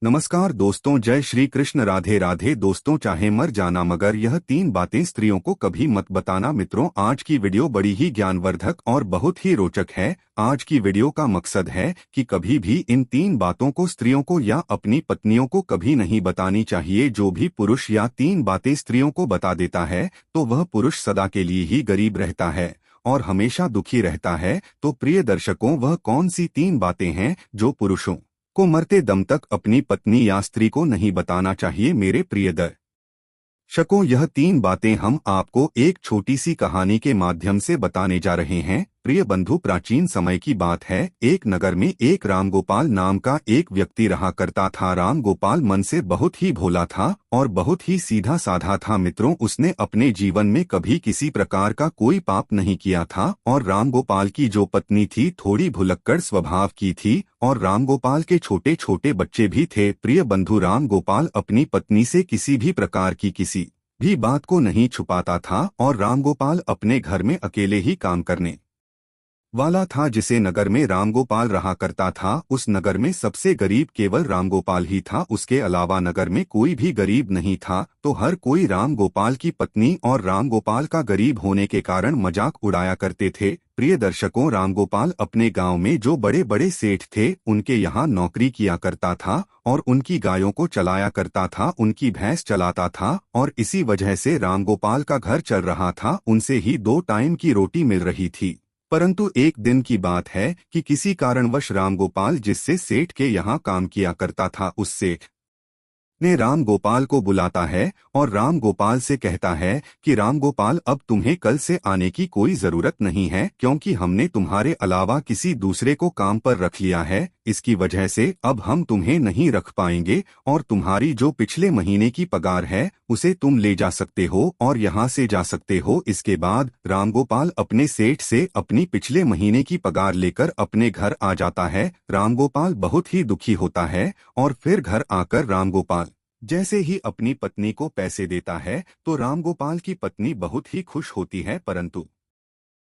नमस्कार दोस्तों, जय श्री कृष्ण। राधे राधे दोस्तों, चाहे मर जाना मगर यह 3 बातें स्त्रियों को कभी मत बताना। मित्रों, आज की वीडियो बड़ी ही ज्ञानवर्धक और बहुत ही रोचक है। आज की वीडियो का मकसद है कि कभी भी इन 3 बातों को स्त्रियों को या अपनी पत्नियों को कभी नहीं बतानी चाहिए। जो भी पुरुष या 3 बातें स्त्रियों को बता देता है तो वह पुरुष सदा के लिए ही गरीब रहता है और हमेशा दुखी रहता है। तो प्रिय दर्शकों, वह कौन सी 3 बातें हैं जो पुरुषों को मरते दम तक अपनी पत्नी या स्त्री को नहीं बताना चाहिए? मेरे प्रिय दर्शकों, यह 3 बातें हम आपको एक छोटी सी कहानी के माध्यम से बताने जा रहे हैं। प्रिय बंधु, प्राचीन समय की बात है। एक नगर में एक रामगोपाल नाम का एक व्यक्ति रहा करता था। रामगोपाल मन से बहुत ही भोला था और बहुत ही सीधा साधा था। मित्रों, उसने अपने जीवन में कभी किसी प्रकार का कोई पाप नहीं किया था और रामगोपाल की जो पत्नी थी थोड़ी भुलक्कड़ स्वभाव की थी और रामगोपाल के छोटे छोटे बच्चे भी थे। प्रिय बंधु, रामगोपाल अपनी पत्नी से किसी भी प्रकार की किसी भी बात को नहीं छुपाता था और रामगोपाल अपने घर में अकेले ही काम करने वाला था। जिसे नगर में रामगोपाल रहा करता था, उस नगर में सबसे गरीब केवल रामगोपाल ही था। उसके अलावा नगर में कोई भी गरीब नहीं था। तो हर कोई रामगोपाल की पत्नी और रामगोपाल का गरीब होने के कारण मजाक उड़ाया करते थे। प्रिय दर्शकों, रामगोपाल अपने गांव में जो बड़े बड़े सेठ थे उनके यहाँ नौकरी किया करता था और उनकी गायों को चलाया करता था, उनकी भैंस चलाता था और इसी वजह से रामगोपाल का घर चल रहा था। उनसे ही 2 टाइम की रोटी मिल रही थी। परंतु एक दिन की बात है कि किसी कारणवश रामगोपाल जिससे सेठ के यहाँ काम किया करता था, उस सेठ ने रामगोपाल को बुलाता है और रामगोपाल से कहता है कि रामगोपाल, अब तुम्हें कल से आने की कोई जरूरत नहीं है, क्योंकि हमने तुम्हारे अलावा किसी दूसरे को काम पर रख लिया है। इसकी वजह से अब हम तुम्हें नहीं रख पाएंगे और तुम्हारी जो पिछले महीने की पगार है उसे तुम ले जा सकते हो और यहाँ से जा सकते हो। इसके बाद रामगोपाल अपने सेठ से अपनी पिछले महीने की पगार लेकर अपने घर आ जाता है। रामगोपाल बहुत ही दुखी होता है और फिर घर आकर रामगोपाल जैसे ही अपनी पत्नी को पैसे देता है तो रामगोपाल की पत्नी बहुत ही खुश होती है। परंतु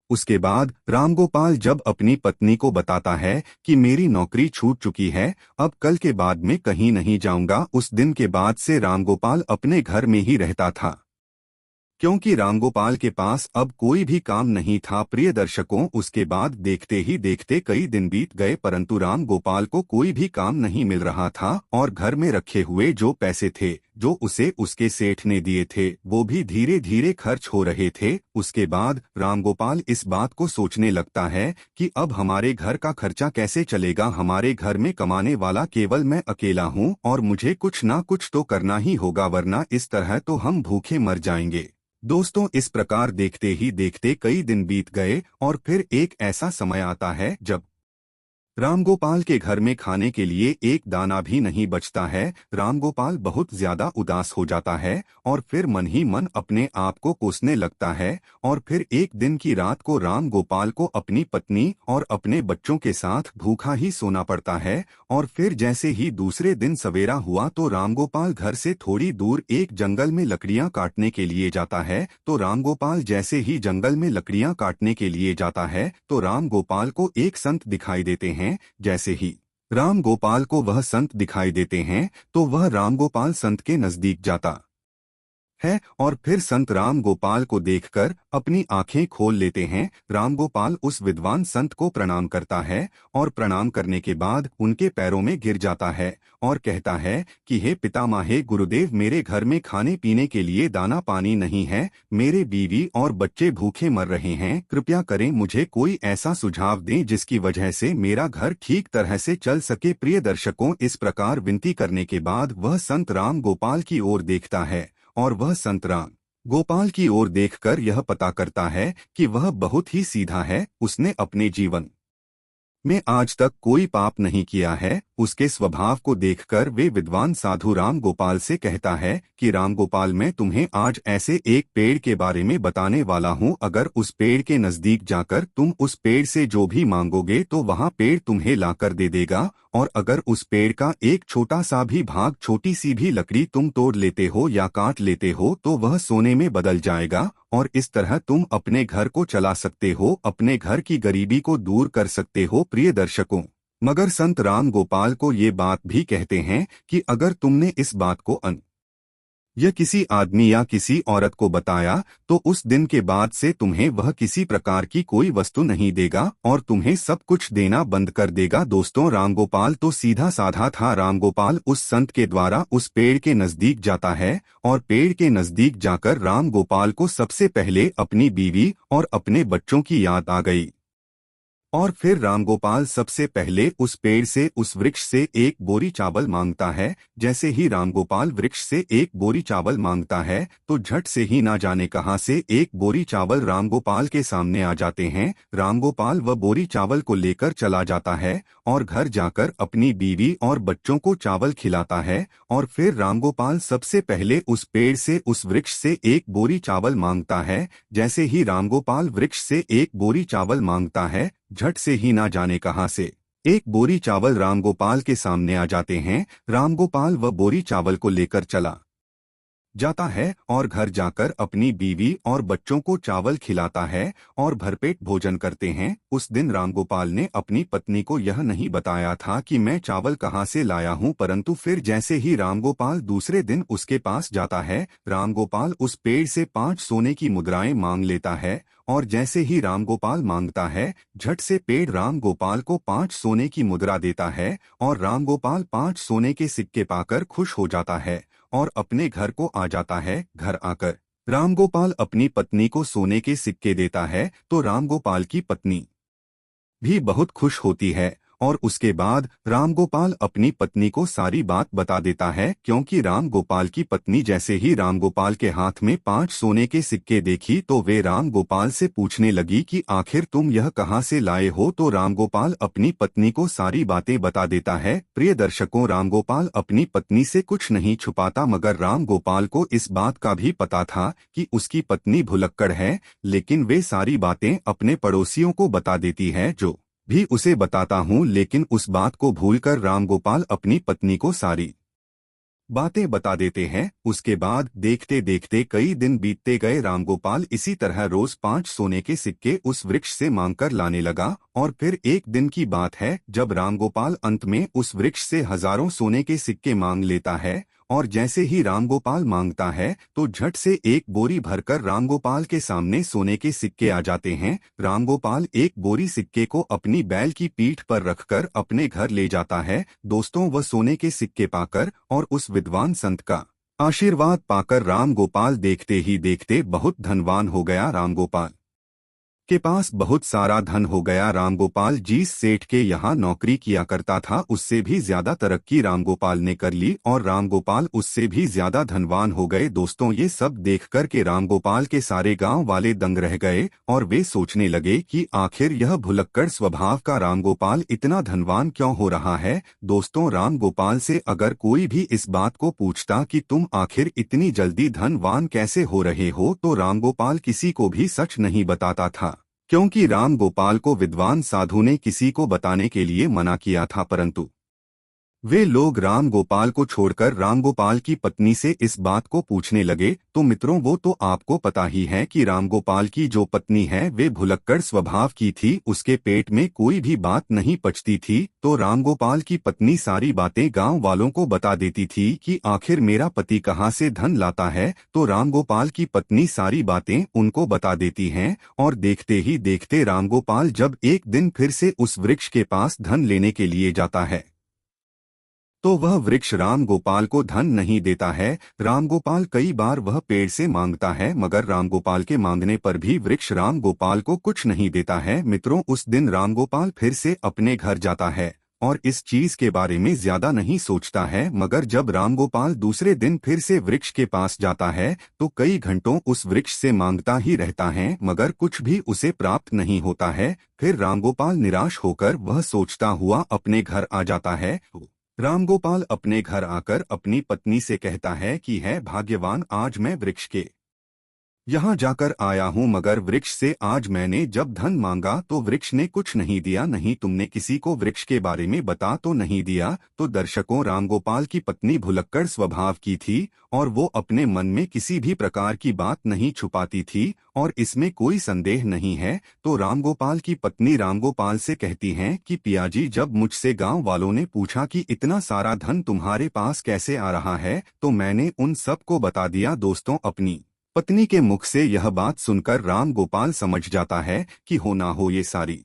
उसके बाद रामगोपाल जब अपनी पत्नी को बताता है कि मेरी नौकरी छूट चुकी है, अब कल के बाद मैं कहीं नहीं जाऊंगा, उस दिन के बाद से रामगोपाल अपने घर में ही रहता था, क्योंकि रामगोपाल के पास अब कोई भी काम नहीं था। प्रिय दर्शकों, उसके बाद देखते ही देखते कई दिन बीत गए, परंतु रामगोपाल को कोई भी काम नहीं मिल रहा था और घर में रखे हुए जो पैसे थे जो उसे उसके सेठ ने दिए थे वो भी धीरे धीरे खर्च हो रहे थे। उसके बाद रामगोपाल इस बात को सोचने लगता है कि अब हमारे घर का खर्चा कैसे चलेगा, हमारे घर में कमाने वाला केवल मैं अकेला हूँ और मुझे कुछ ना कुछ तो करना ही होगा, वरना इस तरह तो हम भूखे मर जाएंगे। दोस्तों, इस प्रकार देखते ही देखते कई दिन बीत गए और फिर एक ऐसा समय आता है जब रामगोपाल के घर में खाने के लिए एक दाना भी नहीं बचता है। रामगोपाल बहुत ज्यादा उदास हो जाता है और फिर मन ही मन अपने आप को कोसने लगता है और फिर एक दिन की रात को रामगोपाल को अपनी पत्नी और अपने बच्चों के साथ भूखा ही सोना पड़ता है। और फिर जैसे ही दूसरे दिन सवेरा हुआ तो रामगोपाल घर से थोड़ी दूर एक जंगल में लकड़ियां काटने के लिए जाता है। तो रामगोपाल जैसे ही जंगल में लकड़ियां काटने के लिए जाता है तो रामगोपाल को एक संत दिखाई देते हैं। जैसे ही रामगोपाल को वह संत दिखाई देते हैं तो वह रामगोपाल संत के नजदीक जाता है और फिर संत रामगोपाल को देखकर अपनी आंखें खोल लेते हैं। रामगोपाल उस विद्वान संत को प्रणाम करता है और प्रणाम करने के बाद उनके पैरों में गिर जाता है और कहता है कि हे पितामहे गुरुदेव, मेरे घर में खाने पीने के लिए दाना पानी नहीं है, मेरे बीवी और बच्चे भूखे मर रहे हैं, कृपया करें मुझे कोई ऐसा सुझाव दें जिसकी वजह से मेरा घर ठीक तरह से चल सके। प्रिय दर्शकों, इस प्रकार विनती करने के बाद वह संत रामगोपाल की ओर देखता है और वह संत रामगोपाल की ओर देखकर यह पता करता है कि वह बहुत ही सीधा है, उसने अपने जीवन में आज तक कोई पाप नहीं किया है। उसके स्वभाव को देखकर वे विद्वान साधु रामगोपाल से कहता है कि रामगोपाल, मैं तुम्हें आज ऐसे एक पेड़ के बारे में बताने वाला हूँ, अगर उस पेड़ के नजदीक जाकर तुम उस पेड़ से जो भी मांगोगे तो वहाँ पेड़ तुम्हें लाकर दे देगा, और अगर उस पेड़ का एक छोटा सा भी भाग, छोटी सी भी लकड़ी तुम तोड़ लेते हो या काट लेते हो तो वह सोने में बदल जाएगा और इस तरह तुम अपने घर को चला सकते हो, अपने घर की गरीबी को दूर कर सकते हो। प्रिय दर्शकों, मगर संत राम गोपाल को ये बात भी कहते हैं कि अगर तुमने इस बात को या किसी आदमी या किसी औरत को बताया तो उस दिन के बाद से तुम्हें वह किसी प्रकार की कोई वस्तु नहीं देगा और तुम्हें सब कुछ देना बंद कर देगा। दोस्तों, रामगोपाल तो सीधा साधा था। रामगोपाल उस संत के द्वारा उस पेड़ के नजदीक जाता है और पेड़ के नजदीक जाकर रामगोपाल को सबसे पहले अपनी बीवी और अपने बच्चों की याद आ गई। और फिर रामगोपाल सबसे पहले उस पेड़ से, उस वृक्ष से एक बोरी चावल मांगता है। जैसे ही रामगोपाल वृक्ष से एक बोरी चावल मांगता है तो झट से ही ना जाने कहां से एक बोरी चावल रामगोपाल के सामने आ जाते हैं। रामगोपाल वह बोरी चावल को लेकर चला जाता है और घर जाकर अपनी बीवी और बच्चों को चावल खिलाता है। और फिर रामगोपाल सबसे पहले उस पेड़ से, उस वृक्ष से एक बोरी चावल मांगता है। जैसे ही रामगोपाल वृक्ष से एक बोरी चावल मांगता है, झट से ही ना जाने कहां से एक बोरी चावल रामगोपाल के सामने आ जाते हैं। रामगोपाल वह बोरी चावल को लेकर चला जाता है और घर जाकर अपनी बीवी और बच्चों को चावल खिलाता है और भरपेट भोजन करते हैं। उस दिन रामगोपाल ने अपनी पत्नी को यह नहीं बताया था कि मैं चावल कहाँ से लाया हूँ, परंतु फिर जैसे ही रामगोपाल दूसरे दिन उसके पास जाता है, रामगोपाल उस पेड़ से 5 सोने की मुद्राएं मांग लेता है। और जैसे ही रामगोपाल मांगता है, झट से पेड़ रामगोपाल को 5 सोने की मुद्रा देता है और रामगोपाल 5 सोने के सिक्के पाकर खुश हो जाता है और अपने घर को आ जाता है। घर आकर रामगोपाल अपनी पत्नी को सोने के सिक्के देता है तो रामगोपाल की पत्नी भी बहुत खुश होती है। और उसके बाद रामगोपाल अपनी पत्नी को सारी बात बता देता है, क्योंकि रामगोपाल की पत्नी जैसे ही रामगोपाल के हाथ में 5 सोने के सिक्के देखी तो वे रामगोपाल से पूछने लगी कि आखिर तुम यह कहाँ से लाए हो। तो रामगोपाल अपनी पत्नी को सारी बातें बता देता है। प्रिय दर्शकों, रामगोपाल अपनी पत्नी से कुछ नहीं छुपाता, मगर रामगोपाल को इस बात का भी पता था कि उसकी पत्नी भुलक्कड़ है, लेकिन वे सारी बातें अपने पड़ोसियों को बता देती है। जो भी उसे बताता हूँ, लेकिन उस बात को भूलकर रामगोपाल अपनी पत्नी को सारी बातें बता देते हैं। उसके बाद देखते देखते कई दिन बीतते गए। रामगोपाल इसी तरह रोज 5 सोने के सिक्के उस वृक्ष से मांगकर लाने लगा। और फिर एक दिन की बात है जब रामगोपाल अंत में उस वृक्ष से हजारों सोने के सिक्के मांग लेता है। और जैसे ही रामगोपाल मांगता है तो झट से एक बोरी भरकर रामगोपाल के सामने सोने के सिक्के आ जाते हैं। रामगोपाल एक बोरी सिक्के को अपनी बैल की पीठ पर रखकर अपने घर ले जाता है। दोस्तों, वह सोने के सिक्के पाकर और उस विद्वान संत का आशीर्वाद पाकर रामगोपाल देखते ही देखते बहुत धनवान हो गया। रामगोपाल के पास बहुत सारा धन हो गया। रामगोपाल जिस सेठ के यहाँ नौकरी किया करता था, उससे भी ज्यादा तरक्की रामगोपाल ने कर ली और रामगोपाल उससे भी ज्यादा धनवान हो गए। दोस्तों, ये सब देखकर के रामगोपाल के सारे गांव वाले दंग रह गए और वे सोचने लगे कि आखिर यह भुलक्कड़ स्वभाव का रामगोपाल इतना धनवान क्यों हो रहा है। दोस्तों, रामगोपाल से अगर कोई भी इस बात को पूछता कि तुम आखिर इतनी जल्दी धनवान कैसे हो रहे हो, तो रामगोपाल किसी को भी सच नहीं बताता था, क्योंकि रामगोपाल को विद्वान साधु ने किसी को बताने के लिए मना किया था। परंतु वे लोग रामगोपाल को छोड़कर रामगोपाल की पत्नी से इस बात को पूछने लगे। तो मित्रों, वो तो आपको पता ही है कि रामगोपाल की जो पत्नी है वे भुलक्कड़ स्वभाव की थी। उसके पेट में कोई भी बात नहीं पचती थी। तो रामगोपाल की पत्नी सारी बातें गांव वालों को बता देती थी कि आखिर मेरा पति कहाँ से धन लाता है। तो रामगोपाल की पत्नी सारी बातें उनको बता देती हैं और देखते ही देखते रामगोपाल जब एक दिन फिर से उस वृक्ष के पास धन लेने के लिए जाता है तो वह वृक्ष रामगोपाल को धन नहीं देता है। रामगोपाल कई बार वह पेड़ से मांगता है, मगर रामगोपाल के मांगने पर भी वृक्ष रामगोपाल को कुछ नहीं देता है। मित्रों, उस दिन रामगोपाल फिर से अपने घर जाता है और इस चीज के बारे में ज्यादा नहीं सोचता है। मगर जब रामगोपाल दूसरे दिन फिर से वृक्ष के पास जाता है तो कई घंटों उस वृक्ष से मांगता ही रहता है, मगर कुछ भी उसे प्राप्त नहीं होता है। फिर रामगोपाल निराश होकर वह सोचता हुआ अपने घर आ जाता है। रामगोपाल अपने घर आकर अपनी पत्नी से कहता है कि है भाग्यवान, आज मैं वृक्ष के यहाँ जाकर आया हूँ, मगर वृक्ष से आज मैंने जब धन मांगा तो वृक्ष ने कुछ नहीं दिया। नहीं तुमने किसी को वृक्ष के बारे में बता तो नहीं दिया। तो दर्शकों, रामगोपाल की पत्नी भुलक्कड़ स्वभाव की थी और वो अपने मन में किसी भी प्रकार की बात नहीं छुपाती थी और इसमें कोई संदेह नहीं है। तो रामगोपाल की पत्नी रामगोपाल से कहती हैं कि पियाजी, जब मुझसे गांव वालों ने पूछा कि इतना सारा धन तुम्हारे पास कैसे आ रहा है तो मैंने उन सब को बता दिया। दोस्तों, अपनी पत्नी के मुख से यह बात सुनकर रामगोपाल समझ जाता है कि हो ना हो ये सारी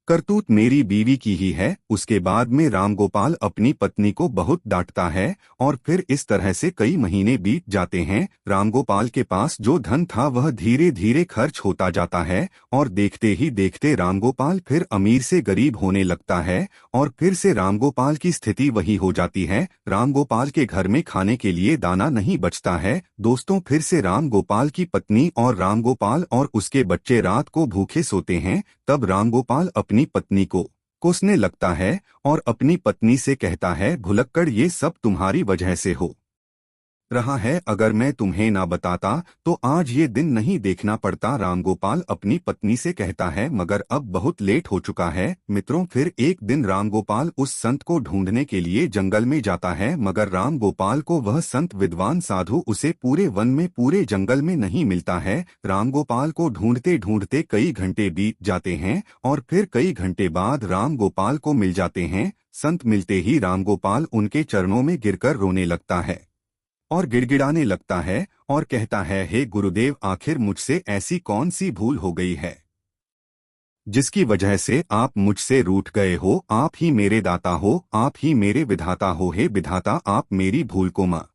करतूत मेरी बीवी की ही है। उसके बाद में रामगोपाल अपनी पत्नी को बहुत डांटता है और फिर इस तरह से कई महीने बीत जाते हैं। रामगोपाल के पास जो धन था वह धीरे धीरे खर्च होता जाता है और देखते ही देखते रामगोपाल फिर अमीर से गरीब होने लगता है और फिर से रामगोपाल की स्थिति वही हो जाती है। रामगोपाल के घर में खाने के लिए दाना नहीं बचता है। दोस्तों, फिर से रामगोपाल की पत्नी और रामगोपाल और उसके बच्चे रात को भूखे सोते हैं। तब रामगोपाल अपनी पत्नी को कोसने लगता है और अपनी पत्नी से कहता है, भुलक्कड़, ये सब तुम्हारी वजह से हो रहा है। अगर मैं तुम्हें ना बताता तो आज ये दिन नहीं देखना पड़ता। रामगोपाल अपनी पत्नी से कहता है, मगर अब बहुत लेट हो चुका है। मित्रों, फिर एक दिन रामगोपाल उस संत को ढूंढने के लिए जंगल में जाता है, मगर रामगोपाल को वह संत विद्वान साधु उसे पूरे वन में पूरे जंगल में नहीं मिलता है। रामगोपाल को ढूंढते ढूंढते कई घंटे बीत जाते हैं और फिर कई घंटे बाद रामगोपाल को मिल जाते हैं। संत मिलते ही रामगोपाल उनके चरणों में गिरकर रोने लगता है और गिड़गिड़ाने लगता है और कहता है, हे गुरुदेव, आखिर मुझसे ऐसी कौन सी भूल हो गई है जिसकी वजह से आप मुझसे रूठ गए हो। आप ही मेरे दाता हो, आप ही मेरे विधाता हो। हे विधाता, आप मेरी भूल को माफ